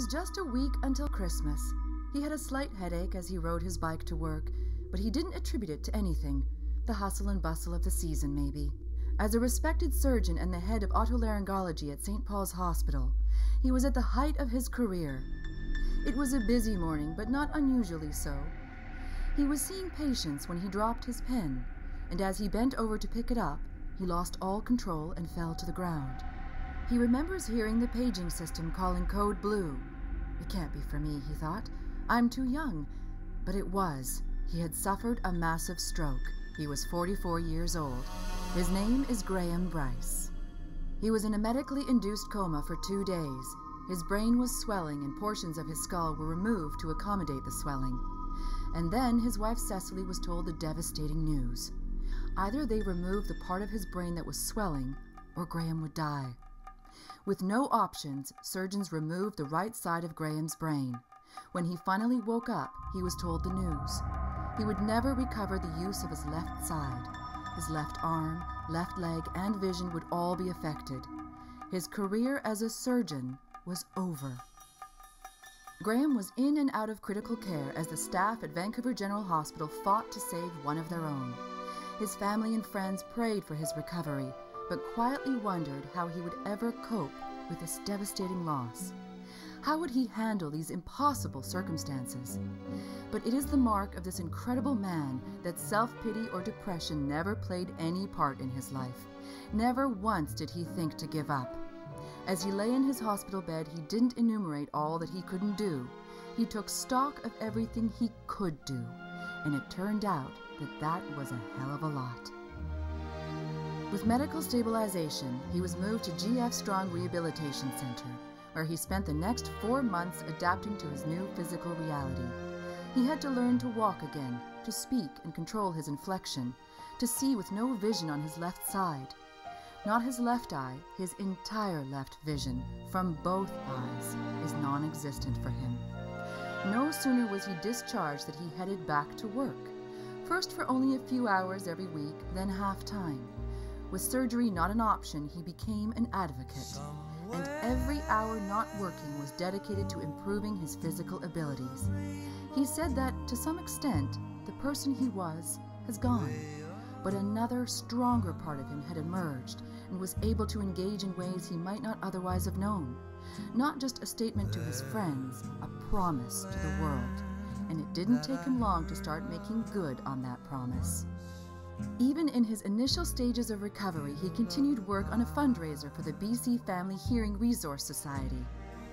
was just a week until Christmas. He had a slight headache as he rode his bike to work, but he didn't attribute it to anything. The hustle and bustle of the season, maybe. As a respected surgeon and the head of otolaryngology at St. Paul's Hospital, he was at the height of his career. It was a busy morning, but not unusually so. He was seeing patients when he dropped his pen, and as he bent over to pick it up, he lost all control and fell to the ground. He remembers hearing the paging system calling code blue. It can't be for me, he thought. I'm too young. But it was. He had suffered a massive stroke. He was 44 years old. His name is Graham Bryce. He was in a medically induced coma for 2 days. His brain was swelling and portions of his skull were removed to accommodate the swelling. And then his wife Cecily was told the devastating news. Either they removed the part of his brain that was swelling, or Graham would die. With no options, surgeons removed the right side of Graham's brain. When he finally woke up, he was told the news. He would never recover the use of his left side. His left arm, left leg, and vision would all be affected. His career as a surgeon was over. Graham was in and out of critical care as the staff at Vancouver General Hospital fought to save one of their own. His family and friends prayed for his recovery, but quietly wondered how he would ever cope with this devastating loss. How would he handle these impossible circumstances? But it is the mark of this incredible man that self-pity or depression never played any part in his life. Never once did he think to give up. As he lay in his hospital bed, he didn't enumerate all that he couldn't do. He took stock of everything he could do, and it turned out that that was a hell of a lot. With medical stabilization, he was moved to G.F. Strong Rehabilitation Centre, where he spent the next 4 months adapting to his new physical reality. He had to learn to walk again, to speak and control his inflection, to see with no vision on his left side. Not his left eye, his entire left vision, from both eyes, is non-existent for him. No sooner was he discharged that he headed back to work. First for only a few hours every week, then half-time. With surgery not an option, he became an advocate, and every hour not working was dedicated to improving his physical abilities. He said that, to some extent, the person he was has gone, but another, stronger part of him had emerged and was able to engage in ways he might not otherwise have known. Not just a statement to his friends, a promise to the world, and it didn't take him long to start making good on that promise. Even in his initial stages of recovery, he continued work on a fundraiser for the BC Family Hearing Resource Society.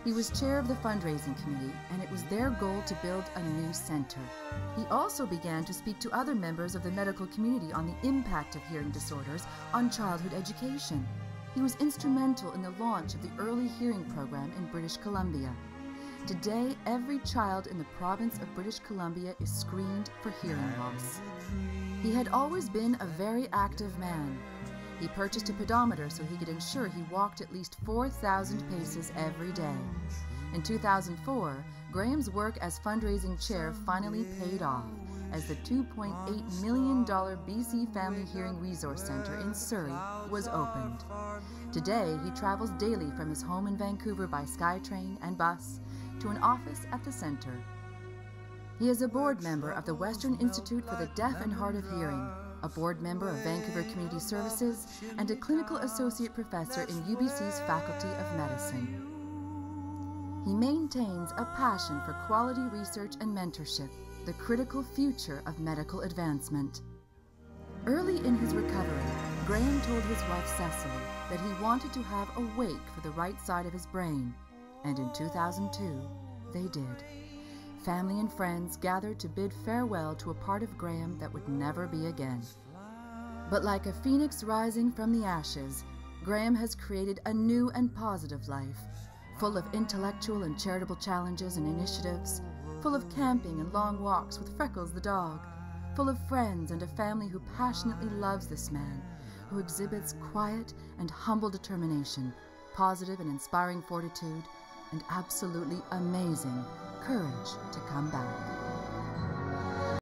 He was chair of the fundraising committee, and it was their goal to build a new center. He also began to speak to other members of the medical community on the impact of hearing disorders on childhood education. He was instrumental in the launch of the early hearing program in British Columbia. Today, every child in the province of British Columbia is screened for hearing loss. He had always been a very active man. He purchased a pedometer so he could ensure he walked at least 4,000 paces every day. In 2004, Graham's work as fundraising chair finally paid off, as the $2.8 million BC Family Hearing Resource Centre in Surrey was opened. Today, he travels daily from his home in Vancouver by SkyTrain and bus to an office at the centre. He is a board member of the Western Institute for the Deaf and Hard of Hearing, a board member of Vancouver Community Services, and a clinical associate professor in UBC's Faculty of Medicine. He maintains a passion for quality research and mentorship, the critical future of medical advancement. Early in his recovery, Graham told his wife Cecily that he wanted to have a wake for the right side of his brain, and in 2002, they did. Family and friends gathered to bid farewell to a part of Graham that would never be again. But like a phoenix rising from the ashes, Graham has created a new and positive life, full of intellectual and charitable challenges and initiatives, full of camping and long walks with Freckles the dog, full of friends and a family who passionately loves this man, who exhibits quiet and humble determination, positive and inspiring fortitude, and absolutely amazing courage to come back.